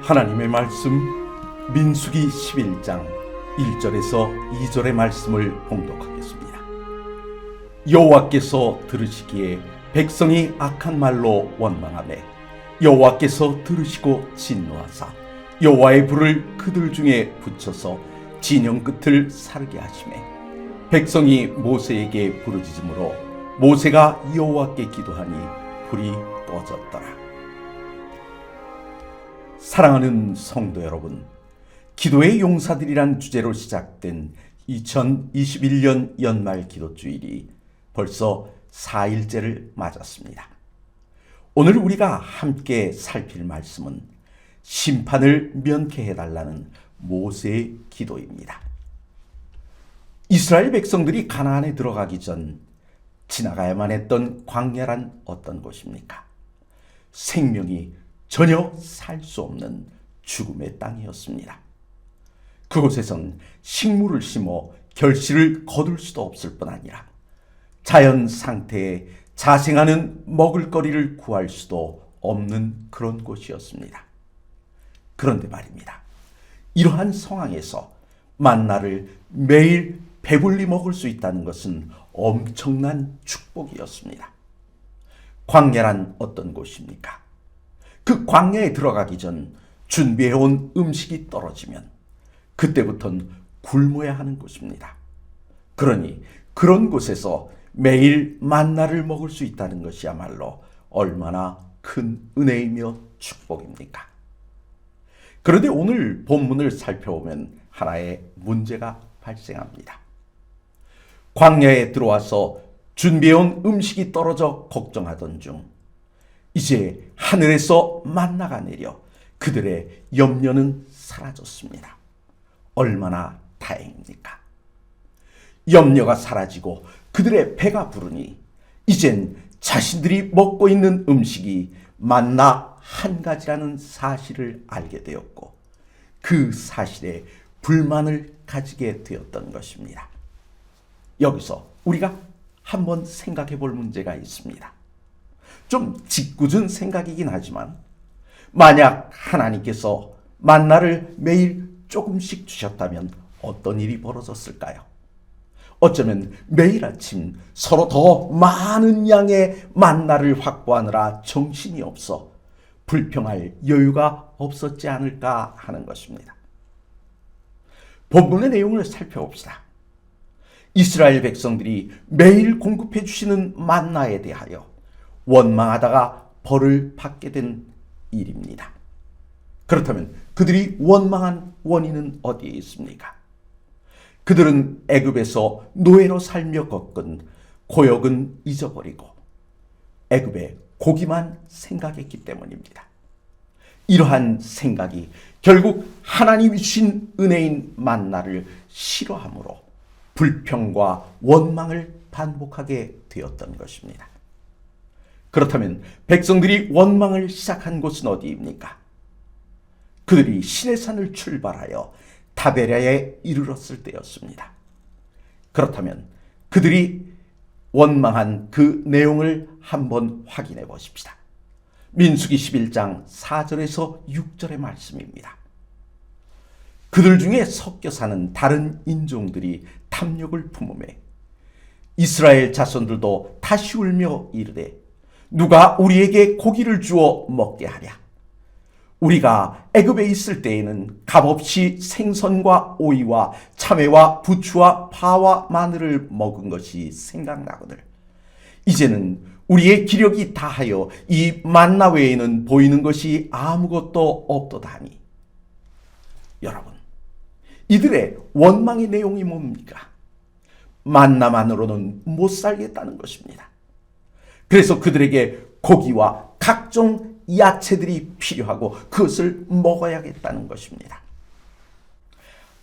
하나님의 말씀 민수기 11장 1절에서 2절의 말씀을 봉독하겠습니다. 여호와께서 들으시기에 백성이 악한 말로 원망하매 여호와께서 들으시고 진노하사 여호와의 불을 그들 중에 붙여서 진영 끝을 사르게 하시매 백성이 모세에게 부르짖음으로 모세가 여호와께 기도하니 불이 꺼졌더라. 사랑하는 성도 여러분, 기도의 용사들이란 주제로 시작된 2021년 연말 기도주일이 벌써 4일째를 맞았습니다. 오늘 우리가 함께 살필 말씀은 심판을 면케해달라는 모세의 기도입니다. 이스라엘 백성들이 가나안에 들어가기 전 지나가야만 했던 광야란 어떤 곳입니까? 생명이 전혀 살 수 없는 죽음의 땅이었습니다. 그곳에선 식물을 심어 결실을 거둘 수도 없을 뿐 아니라 자연 상태에 자생하는 먹을거리를 구할 수도 없는 그런 곳이었습니다. 그런데 말입니다. 이러한 상황에서 만나를 매일 배불리 먹을 수 있다는 것은 엄청난 축복이었습니다. 광야란 어떤 곳입니까? 그 광야에 들어가기 전 준비해온 음식이 떨어지면 그때부터는 굶어야 하는 곳입니다. 그러니 그런 곳에서 매일 만나를 먹을 수 있다는 것이야말로 얼마나 큰 은혜이며 축복입니까? 그런데 오늘 본문을 살펴보면 하나의 문제가 발생합니다. 광야에 들어와서 준비해온 음식이 떨어져 걱정하던 중 이제 하늘에서 만나가 내려 그들의 염려는 사라졌습니다. 얼마나 다행입니까? 염려가 사라지고 그들의 배가 부르니 이젠 자신들이 먹고 있는 음식이 만나 한 가지라는 사실을 알게 되었고 그 사실에 불만을 가지게 되었던 것입니다. 여기서 우리가 한번 생각해 볼 문제가 있습니다. 좀 짓궂은 생각이긴 하지만 만약 하나님께서 만나를 매일 조금씩 주셨다면 어떤 일이 벌어졌을까요? 어쩌면 매일 아침 서로 더 많은 양의 만나를 확보하느라 정신이 없어 불평할 여유가 없었지 않을까 하는 것입니다. 본문의 내용을 살펴봅시다. 이스라엘 백성들이 매일 공급해 주시는 만나에 대하여 원망하다가 벌을 받게 된 일입니다. 그렇다면 그들이 원망한 원인은 어디에 있습니까? 그들은 애굽에서 노예로 살며 겪은 고역은 잊어버리고 애굽의 고기만 생각했기 때문입니다. 이러한 생각이 결국 하나님이 주신 은혜인 만나를 싫어함으로 불평과 원망을 반복하게 되었던 것입니다. 그렇다면 백성들이 원망을 시작한 곳은 어디입니까? 그들이 시내산을 출발하여 다베랴에 이르렀을 때였습니다. 그렇다면 그들이 원망한 그 내용을 한번 확인해 보십시다. 민수기 11장 4절에서 6절의 말씀입니다. 그들 중에 섞여 사는 다른 인종들이 탐욕을 품으매 이스라엘 자손들도 다시 울며 이르되 누가 우리에게 고기를 주어 먹게 하랴. 우리가 애굽에 있을 때에는 값없이 생선과 오이와 참외와 부추와 파와 마늘을 먹은 것이 생각나거늘 이제는 우리의 기력이 다하여 이 만나 외에는 보이는 것이 아무것도 없도다니. 여러분, 이들의 원망의 내용이 뭡니까? 만나만으로는 못 살겠다는 것입니다. 그래서 그들에게 고기와 각종 야채들이 필요하고 그것을 먹어야겠다는 것입니다.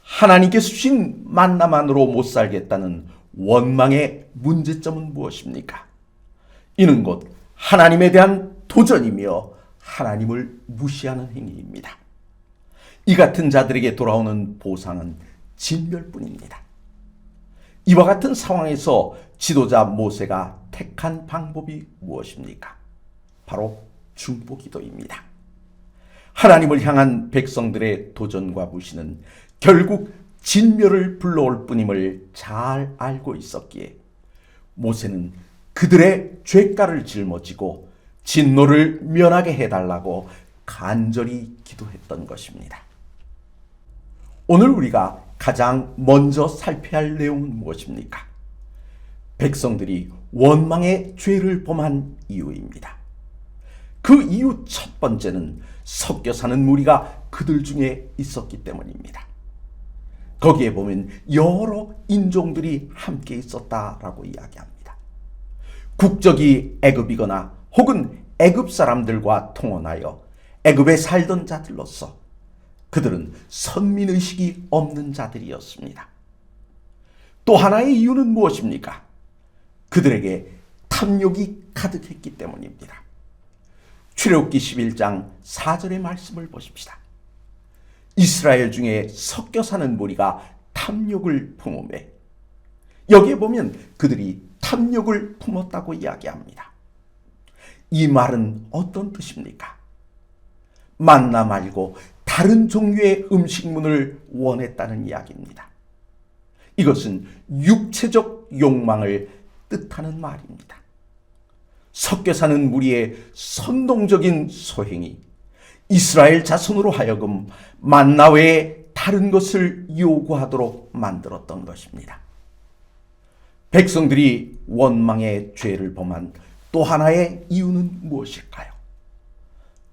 하나님께서 주신 만나만으로 못 살겠다는 원망의 문제점은 무엇입니까? 이는 곧 하나님에 대한 도전이며 하나님을 무시하는 행위입니다. 이 같은 자들에게 돌아오는 보상은 진멸뿐입니다. 이와 같은 상황에서 지도자 모세가 택한 방법이 무엇입니까? 바로 중보기도입니다. 하나님을 향한 백성들의 도전과 무시는 결국 진멸을 불러올 뿐임을 잘 알고 있었기에 모세는 그들의 죄가를 짊어지고 진노를 면하게 해달라고 간절히 기도했던 것입니다. 오늘 우리가 가장 먼저 살펴야 할 내용은 무엇입니까? 백성들이 원망의 죄를 범한 이유입니다. 그 이유 첫 번째는 섞여 사는 무리가 그들 중에 있었기 때문입니다. 거기에 보면 여러 인종들이 함께 있었다라고 이야기합니다. 국적이 애굽이거나 혹은 애굽 사람들과 통혼하여 애굽에 살던 자들로서 그들은 선민의식이 없는 자들이었습니다. 또 하나의 이유는 무엇입니까? 그들에게 탐욕이 가득했기 때문입니다. 출애굽기 11장 4절의 말씀을 보십시다. 이스라엘 중에 섞여 사는 무리가 탐욕을 품으매, 여기에 보면 그들이 탐욕을 품었다고 이야기합니다. 이 말은 어떤 뜻입니까? 만나 말고 다른 종류의 음식물을 원했다는 이야기입니다. 이것은 육체적 욕망을 뜻하는 말입니다. 섞여 사는 무리의 선동적인 소행이 이스라엘 자손으로 하여금 만나 외에 다른 것을 요구하도록 만들었던 것입니다. 백성들이 원망의 죄를 범한 또 하나의 이유는 무엇일까요?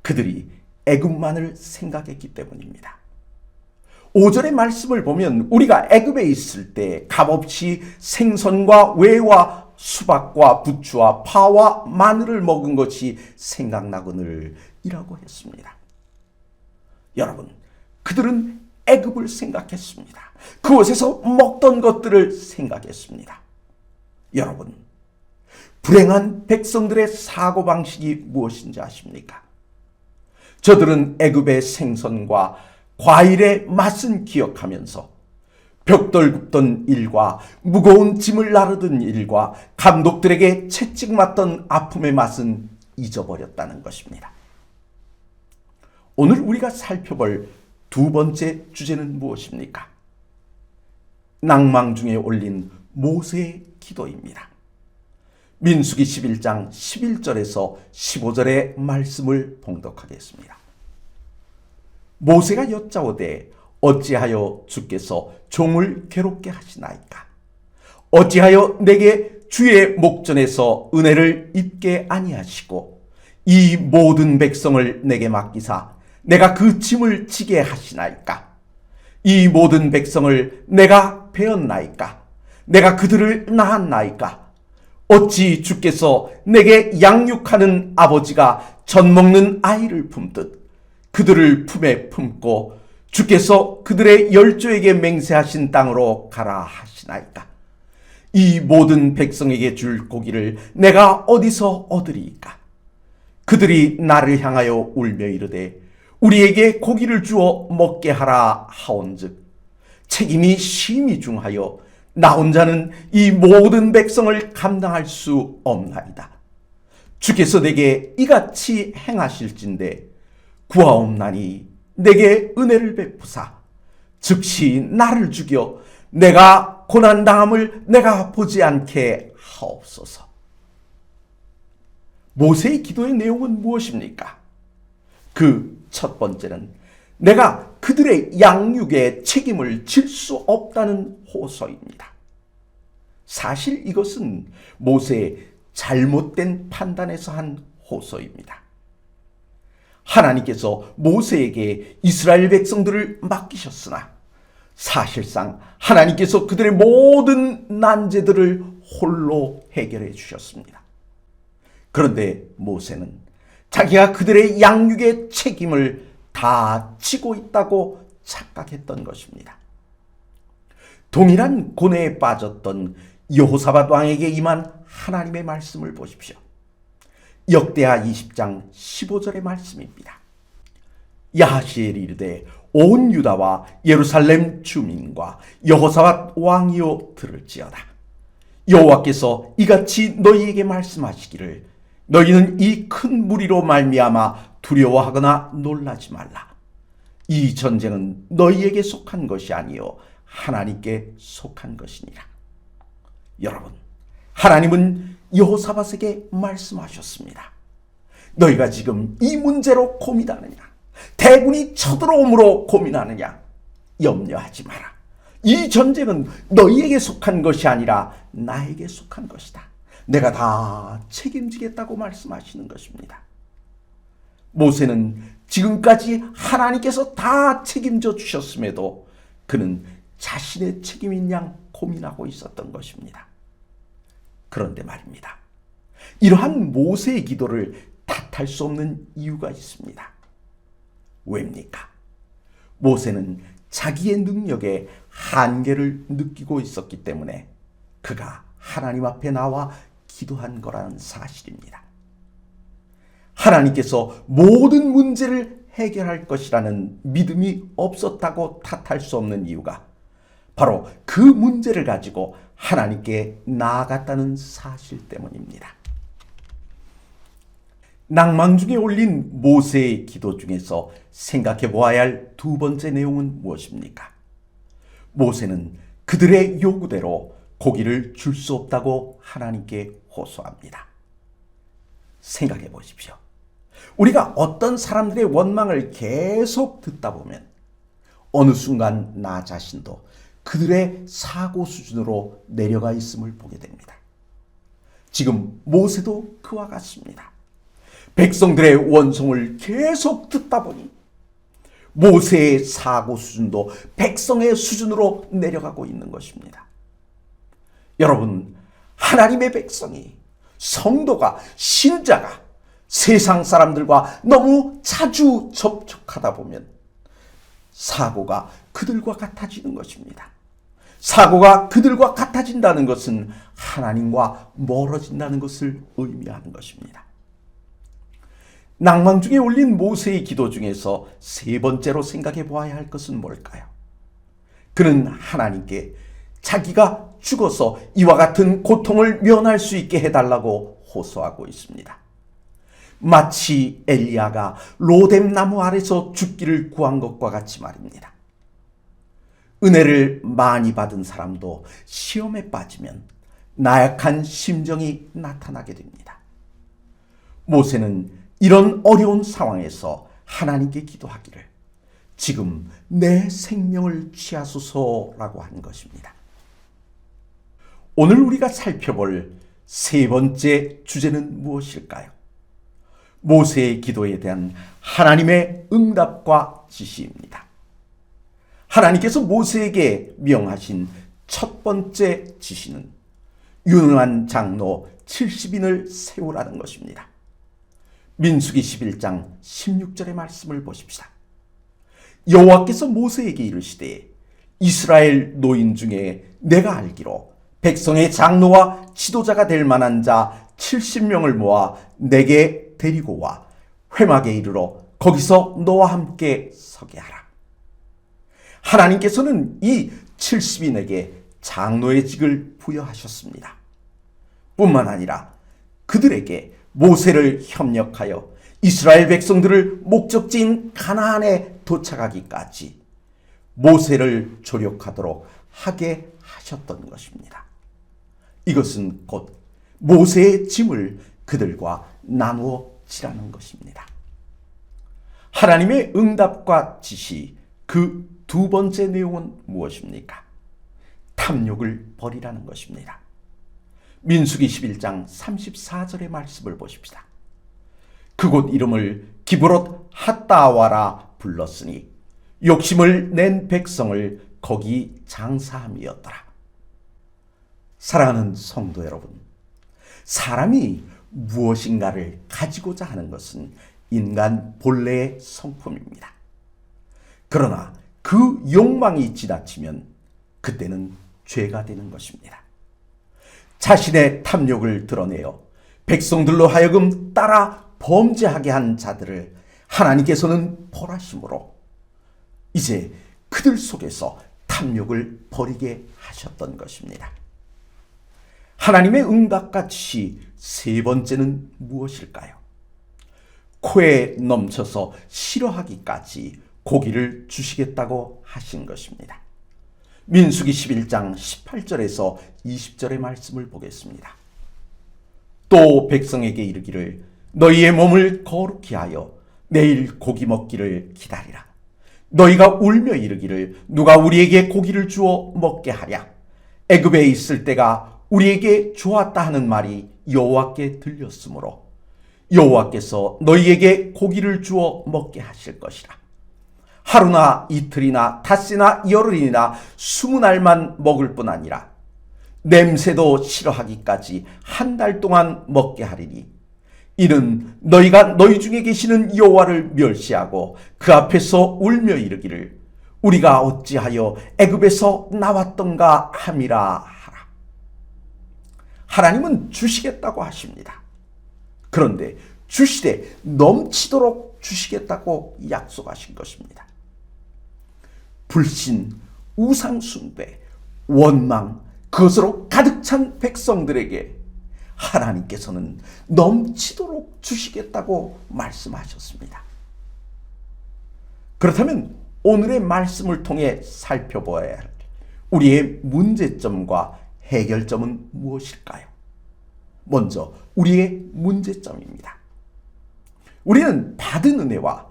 그들이 애굽만을 생각했기 때문입니다. 5절의 말씀을 보면 우리가 애굽에 있을 때 값없이 생선과 외와 수박과 부추와 파와 마늘을 먹은 것이 생각나거늘 이라고 했습니다. 여러분, 그들은 애굽을 생각했습니다. 그곳에서 먹던 것들을 생각했습니다. 여러분, 불행한 백성들의 사고방식이 무엇인지 아십니까? 저들은 애굽의 생선과 과일의 맛은 기억하면서 벽돌 굽던 일과 무거운 짐을 나르던 일과 감독들에게 채찍 맞던 아픔의 맛은 잊어버렸다는 것입니다. 오늘 우리가 살펴볼 두 번째 주제는 무엇입니까? 낭망 중에 올린 모세의 기도입니다. 민수기 11장 11절에서 15절의 말씀을 봉독하겠습니다. 모세가 여짜오되 어찌하여 주께서 종을 괴롭게 하시나이까? 어찌하여 내게 주의 목전에서 은혜를 입게 아니하시고 이 모든 백성을 내게 맡기사 내가 그 짐을 지게 하시나이까? 이 모든 백성을 내가 베었나이까? 내가 그들을 낳았나이까? 어찌 주께서 내게 양육하는 아버지가 젖 먹는 아이를 품듯 그들을 품에 품고 주께서 그들의 열조에게 맹세하신 땅으로 가라 하시나이까? 이 모든 백성에게 줄 고기를 내가 어디서 얻으리이까? 그들이 나를 향하여 울며 이르되 우리에게 고기를 주어 먹게 하라 하온즉 책임이 심히 중하여 나 혼자는 이 모든 백성을 감당할 수 없나이다. 주께서 내게 이같이 행하실진대 구하옵나니 내게 은혜를 베푸사 즉시 나를 죽여 내가 고난당함을 내가 보지 않게 하옵소서. 모세의 기도의 내용은 무엇입니까? 그 첫 번째는 내가 그들의 양육에 책임을 질 수 없다는 호소입니다. 사실 이것은 모세의 잘못된 판단에서 한 호소입니다. 하나님께서 모세에게 이스라엘 백성들을 맡기셨으나 사실상 하나님께서 그들의 모든 난제들을 홀로 해결해 주셨습니다. 그런데 모세는 자기가 그들의 양육의 책임을 다 지고 있다고 착각했던 것입니다. 동일한 고뇌에 빠졌던 여호사밧 왕에게 임한 하나님의 말씀을 보십시오. 역대하 20장 15절의 말씀입니다. 야하시엘이 이르되 온 유다와 예루살렘 주민과 여호사밧 왕이여 들을지어다. 여호와께서 이같이 너희에게 말씀하시기를 너희는 이 큰 무리로 말미암아 두려워하거나 놀라지 말라. 이 전쟁은 너희에게 속한 것이 아니요 하나님께 속한 것이니라. 여러분, 하나님은 여호사밧에게 말씀하셨습니다. 너희가 지금 이 문제로 고민하느냐? 대군이 쳐들어옴으로 고민하느냐? 염려하지 마라. 이 전쟁은 너희에게 속한 것이 아니라 나에게 속한 것이다. 내가 다 책임지겠다고 말씀하시는 것입니다. 모세는 지금까지 하나님께서 다 책임져 주셨음에도 그는 자신의 책임인 양 고민하고 있었던 것입니다. 그런데 말입니다. 이러한 모세의 기도를 탓할 수 없는 이유가 있습니다. 왜입니까? 모세는 자기의 능력의 한계를 느끼고 있었기 때문에 그가 하나님 앞에 나와 기도한 거라는 사실입니다. 하나님께서 모든 문제를 해결할 것이라는 믿음이 없었다고 탓할 수 없는 이유가 바로 그 문제를 가지고 하나님께 나아갔다는 사실 때문입니다. 낭만 중에 올린 모세의 기도 중에서 생각해 보아야 할 두 번째 내용은 무엇입니까? 모세는 그들의 요구대로 고기를 줄 수 없다고 하나님께 호소합니다. 생각해 보십시오. 우리가 어떤 사람들의 원망을 계속 듣다 보면 어느 순간 나 자신도 그들의 사고 수준으로 내려가 있음을 보게 됩니다. 지금 모세도 그와 같습니다. 백성들의 원성을 계속 듣다 보니 모세의 사고 수준도 백성의 수준으로 내려가고 있는 것입니다. 여러분, 하나님의 백성이, 성도가, 신자가 세상 사람들과 너무 자주 접촉하다 보면 사고가 그들과 같아지는 것입니다. 사고가 그들과 같아진다는 것은 하나님과 멀어진다는 것을 의미하는 것입니다. 낭만 중에 올린 모세의 기도 중에서 세 번째로 생각해 보아야 할 것은 뭘까요? 그는 하나님께 자기가 죽어서 이와 같은 고통을 면할 수 있게 해달라고 호소하고 있습니다. 마치 엘리야가 로뎀 나무 아래서 죽기를 구한 것과 같이 말입니다. 은혜를 많이 받은 사람도 시험에 빠지면 나약한 심정이 나타나게 됩니다. 모세는 이런 어려운 상황에서 하나님께 기도하기를 지금 내 생명을 취하소서라고 한 것입니다. 오늘 우리가 살펴볼 세 번째 주제는 무엇일까요? 모세의 기도에 대한 하나님의 응답과 지시입니다. 하나님께서 모세에게 명하신 첫 번째 지시는 유능한 장로 70인을 세우라는 것입니다. 민수기 11장 16절의 말씀을 보십시다. 여호와께서 모세에게 이르시되 이스라엘 노인 중에 내가 알기로 백성의 장로와 지도자가 될 만한 자 70명을 모아 내게 데리고 와 회막에 이르러 거기서 너와 함께 서게 하라. 하나님께서는 이 70인에게 장로의 직을 부여하셨습니다. 뿐만 아니라 그들에게 모세를 협력하여 이스라엘 백성들을 목적지인 가나안에 도착하기까지 모세를 조력하도록 하게 하셨던 것입니다. 이것은 곧 모세의 짐을 그들과 나누어 지라는 것입니다. 하나님의 응답과 지시, 그 두 번째 내용은 무엇입니까? 탐욕을 버리라는 것입니다. 민수기 11장 34절의 말씀을 보십시다. 그곳 이름을 기브롯 핫다와라 불렀으니 욕심을 낸 백성을 거기 장사함이었더라. 사랑하는 성도 여러분, 사람이 무엇인가를 가지고자 하는 것은 인간 본래의 성품입니다. 그러나 그 욕망이 지나치면 그때는 죄가 되는 것입니다. 자신의 탐욕을 드러내어 백성들로 하여금 따라 범죄하게 한 자들을 하나님께서는 벌하심으로 이제 그들 속에서 탐욕을 버리게 하셨던 것입니다. 하나님의 응답과 지시 세 번째는 무엇일까요? 코에 넘쳐서 싫어하기까지 고기를 주시겠다고 하신 것입니다. 민수기 11장 18절에서 20절의 말씀을 보겠습니다. 또 백성에게 이르기를 너희의 몸을 거룩히 하여 내일 고기 먹기를 기다리라. 너희가 울며 이르기를 누가 우리에게 고기를 주어 먹게 하랴. 애굽에 있을 때가 우리에게 좋았다 하는 말이 여호와께 들렸으므로 여호와께서 너희에게 고기를 주어 먹게 하실 것이라. 하루나 이틀이나 닷새나 열흘이나 20날만 먹을 뿐 아니라 냄새도 싫어하기까지 한 달 동안 먹게 하리니 이는 너희가 너희 중에 계시는 여호와를 멸시하고 그 앞에서 울며 이르기를 우리가 어찌하여 애굽에서 나왔던가 함이라 하라. 하나님은 주시겠다고 하십니다. 그런데 주시되 넘치도록 주시겠다고 약속하신 것입니다. 불신, 우상숭배, 원망, 그것으로 가득 찬 백성들에게 하나님께서는 넘치도록 주시겠다고 말씀하셨습니다. 그렇다면 오늘의 말씀을 통해 살펴보아야 할 우리의 문제점과 해결점은 무엇일까요? 먼저 우리의 문제점입니다. 우리는 받은 은혜와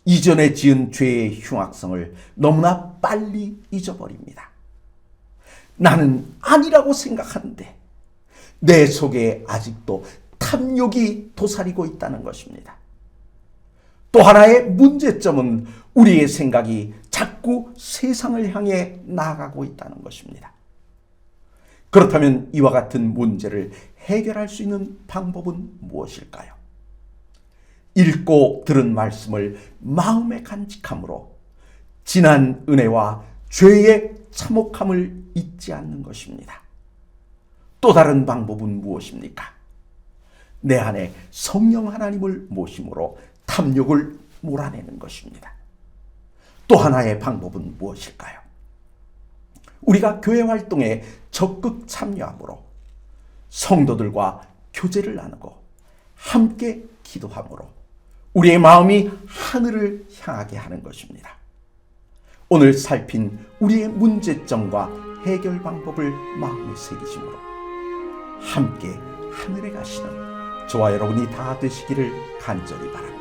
이전에 지은 죄의 흉악성을 너무나 빨리 잊어버립니다. 나는 아니라고 생각하는데 내 속에 아직도 탐욕이 도사리고 있다는 것입니다. 또 하나의 문제점은 우리의 생각이 자꾸 세상을 향해 나아가고 있다는 것입니다. 그렇다면 이와 같은 문제를 해결할 수 있는 방법은 무엇일까요? 읽고 들은 말씀을 마음에 간직함으로 지난 은혜와 죄의 참혹함을 잊지 않는 것입니다. 또 다른 방법은 무엇입니까? 내 안에 성령 하나님을 모심으로 탐욕을 몰아내는 것입니다. 또 하나의 방법은 무엇일까요? 우리가 교회 활동에 적극 참여함으로 성도들과 교제를 나누고 함께 기도함으로 우리의 마음이 하늘을 향하게 하는 것입니다. 오늘 살핀 우리의 문제점과 해결 방법을 마음에 새기심으로 함께 하늘에 가시는 저와 여러분이 다 되시기를 간절히 바랍니다.